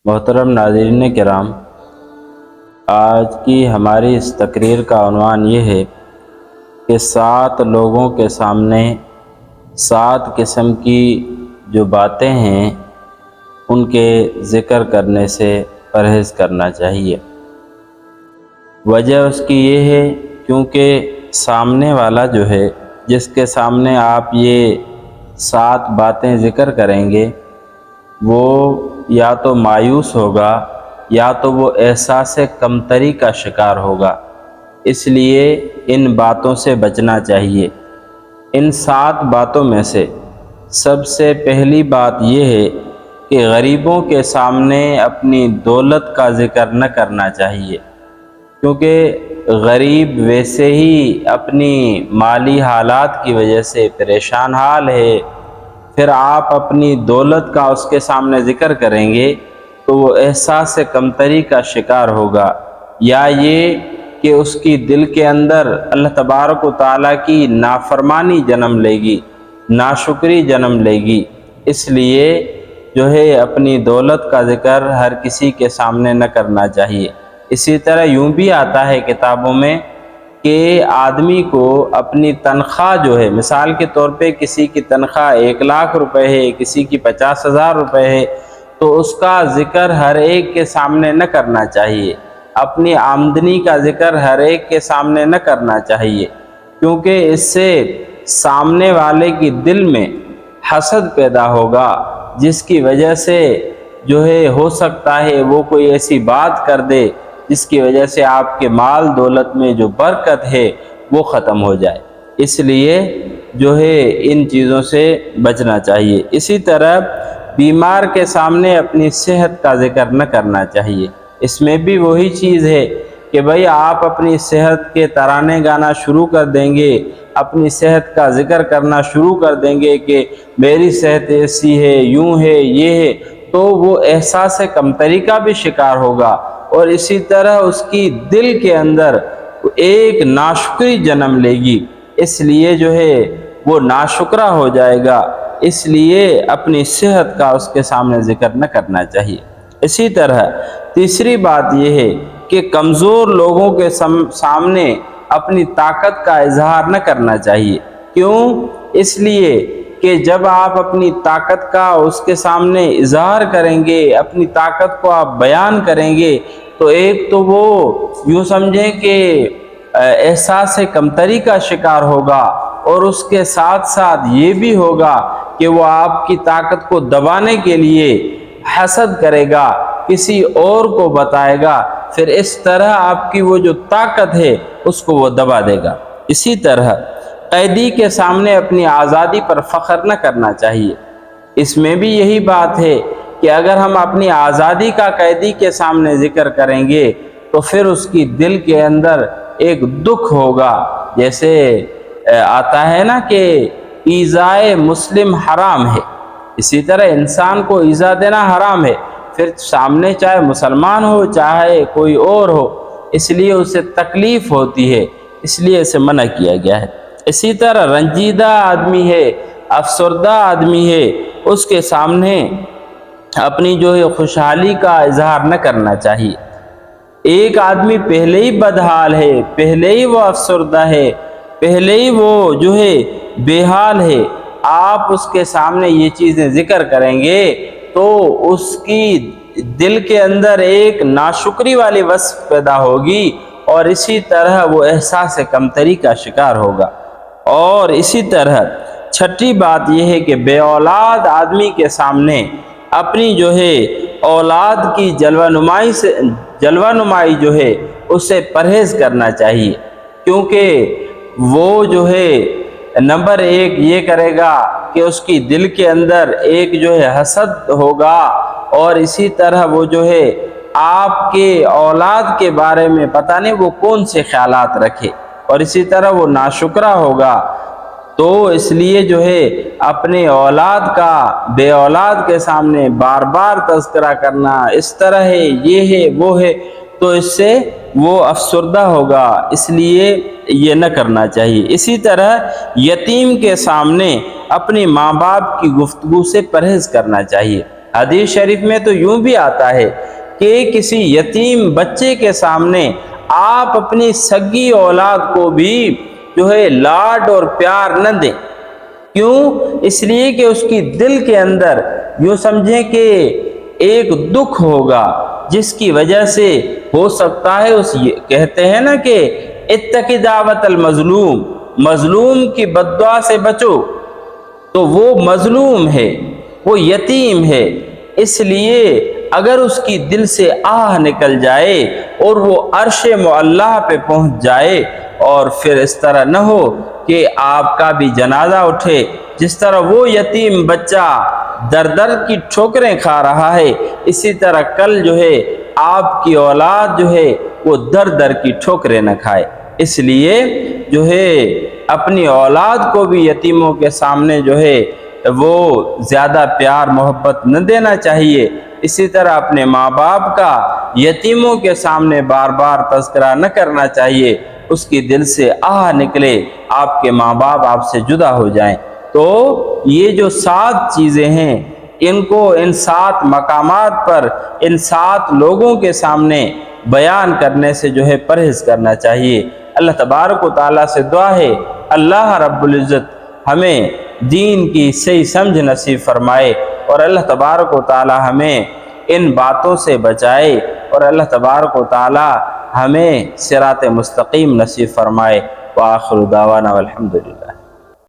محترم ناظرین کرام، آج کی ہماری اس تقریر کا عنوان یہ ہے کہ 7 لوگوں کے سامنے 7 قسم کی جو باتیں ہیں ان کے ذکر کرنے سے پرہیز کرنا چاہیے۔ وجہ اس کی یہ ہے کیونکہ سامنے والا جو ہے، جس کے سامنے آپ یہ 7 باتیں ذکر کریں گے، وہ یا تو مایوس ہوگا یا تو وہ احساس کمتری کا شکار ہوگا۔ اس لیے ان باتوں سے بچنا چاہیے۔ ان 7 باتوں میں سے سب سے پہلی بات یہ ہے کہ غریبوں کے سامنے اپنی دولت کا ذکر نہ کرنا چاہیے، کیونکہ غریب ویسے ہی اپنی مالی حالات کی وجہ سے پریشان حال ہے، پھر آپ اپنی دولت کا اس کے سامنے ذکر کریں گے تو وہ احساس کمتری کا شکار ہوگا، یا یہ کہ اس کی دل کے اندر اللہ تبارک و تعالیٰ کی نافرمانی جنم لے گی، ناشکری جنم لے گی۔ اس لیے جو ہے اپنی دولت کا ذکر ہر کسی کے سامنے نہ کرنا چاہیے۔ اسی طرح یوں بھی آتا ہے کتابوں میں کہ آدمی کو اپنی تنخواہ جو ہے، مثال کے طور پہ کسی کی تنخواہ 1 لاکھ روپے ہے، کسی کی 50,000 روپے ہے، تو اس کا ذکر ہر ایک کے سامنے نہ کرنا چاہیے۔ اپنی آمدنی کا ذکر ہر ایک کے سامنے نہ کرنا چاہیے، کیونکہ اس سے سامنے والے کی دل میں حسد پیدا ہوگا، جس کی وجہ سے جو ہے ہو سکتا ہے وہ کوئی ایسی بات کر دے جس کی وجہ سے آپ کے مال دولت میں جو برکت ہے وہ ختم ہو جائے۔ اس لیے جو ہے ان چیزوں سے بچنا چاہیے۔ اسی طرح بیمار کے سامنے اپنی صحت کا ذکر نہ کرنا چاہیے۔ اس میں بھی وہی چیز ہے کہ بھئی آپ اپنی صحت کے ترانے گانا شروع کر دیں گے، اپنی صحت کا ذکر کرنا شروع کر دیں گے کہ میری صحت ایسی ہے، یوں ہے، یہ ہے، تو وہ احساس کمتری کا بھی شکار ہوگا، اور اسی طرح اس کی دل کے اندر ایک ناشکری جنم لے گی۔ اس لیے جو ہے وہ ناشکرا ہو جائے گا۔ اس لیے اپنی صحت کا اس کے سامنے ذکر نہ کرنا چاہیے۔ اسی طرح تیسری بات یہ ہے کہ کمزور لوگوں کے سامنے اپنی طاقت کا اظہار نہ کرنا چاہیے۔ کیوں؟ اس لیے کہ جب آپ اپنی طاقت کا اس کے سامنے اظہار کریں گے، اپنی طاقت کو آپ بیان کریں گے، تو ایک تو وہ یوں سمجھیں کہ احساس کمتری کا شکار ہوگا، اور اس کے ساتھ ساتھ یہ بھی ہوگا کہ وہ آپ کی طاقت کو دبانے کے لیے حسد کرے گا، کسی اور کو بتائے گا، پھر اس طرح آپ کی وہ جو طاقت ہے اس کو وہ دبا دے گا۔ اسی طرح قیدی کے سامنے اپنی آزادی پر فخر نہ کرنا چاہیے۔ اس میں بھی یہی بات ہے کہ اگر ہم اپنی آزادی کا قیدی کے سامنے ذکر کریں گے تو پھر اس کی دل کے اندر ایک دکھ ہوگا۔ جیسے آتا ہے نا کہ ایذائے مسلم حرام ہے، اسی طرح انسان کو ایذا دینا حرام ہے، پھر سامنے چاہے مسلمان ہو چاہے کوئی اور ہو، اس لیے اسے تکلیف ہوتی ہے، اس لیے اسے منع کیا گیا ہے۔ اسی طرح رنجیدہ آدمی ہے، افسردہ آدمی ہے، اس کے سامنے اپنی جو ہے خوشحالی کا اظہار نہ کرنا چاہیے۔ ایک آدمی پہلے ہی بدحال ہے، پہلے ہی وہ افسردہ ہے، پہلے ہی وہ جو ہے بے حال ہے، آپ اس کے سامنے یہ چیزیں ذکر کریں گے تو اس کی دل کے اندر ایک ناشکری والی وصف پیدا ہوگی، اور اسی طرح وہ احساس کمتری کا شکار ہوگا۔ اور اسی طرح چھٹی بات یہ ہے کہ بے اولاد آدمی کے سامنے اپنی جو ہے اولاد کی جلوہ نمائی جو ہے اس سے پرہیز کرنا چاہیے، کیونکہ وہ جو ہے نمبر 1 یہ کرے گا کہ اس کی دل کے اندر ایک جو ہے حسد ہوگا، اور اسی طرح وہ جو ہے آپ کے اولاد کے بارے میں پتہ نہیں وہ کون سے خیالات رکھے، اور اسی طرح وہ ناشکرا ہوگا۔ تو اس لیے جو ہے اپنے اولاد کا بے اولاد کے سامنے بار بار تذکرہ کرنا، اس طرح ہے، یہ ہے، وہ ہے، تو اس سے وہ افسردہ ہوگا، اس لیے یہ نہ کرنا چاہیے۔ اسی طرح یتیم کے سامنے اپنی ماں باپ کی گفتگو سے پرہیز کرنا چاہیے۔ حدیث شریف میں تو یوں بھی آتا ہے کہ کسی یتیم بچے کے سامنے آپ اپنی سگی اولاد کو بھی جو ہے لاڈ اور پیار نہ دیں۔ کیوں؟ اس لیے کہ اس کی دل کے اندر یوں سمجھیں کہ ایک دکھ ہوگا جس کی وجہ سے ہو سکتا ہے کہتے ہیں نا کہ اتقی دعوت المظلوم، مظلوم کی بد دعا سے بچو، تو وہ مظلوم ہے، وہ یتیم ہے، اس لیے اگر اس کی دل سے آہ نکل جائے اور وہ عرش معلیٰ پہ پہنچ جائے اور پھر اس طرح نہ ہو کہ آپ کا بھی جنازہ اٹھے، جس طرح وہ یتیم بچہ در در کی ٹھوکریں کھا رہا ہے، اسی طرح کل جو ہے آپ کی اولاد جو ہے وہ در در کی ٹھوکریں نہ کھائے۔ اس لیے جو ہے اپنی اولاد کو بھی یتیموں کے سامنے جو ہے وہ زیادہ پیار محبت نہ دینا چاہیے۔ اسی طرح اپنے ماں باپ کا یتیموں کے سامنے بار بار تذکرہ نہ کرنا چاہیے، اس کی دل سے آہ نکلے آپ کے ماں باپ آپ سے جدا ہو جائیں۔ تو یہ جو 7 چیزیں ہیں، ان کو ان 7 مقامات پر ان 7 لوگوں کے سامنے بیان کرنے سے جو ہے پرہیز کرنا چاہیے۔ اللہ تبارک و تعالیٰ سے دعا ہے اللہ رب العزت ہمیں دین کی صحیح سمجھ نصیب فرمائے، اور اللہ تبارک و تعالیٰ ہمیں ان باتوں سے بچائے، اور اللہ تبارک و تعالیٰ ہمیں صراط مستقیم نصیب فرمائے۔ وآخر دعوانا والحمدللہ۔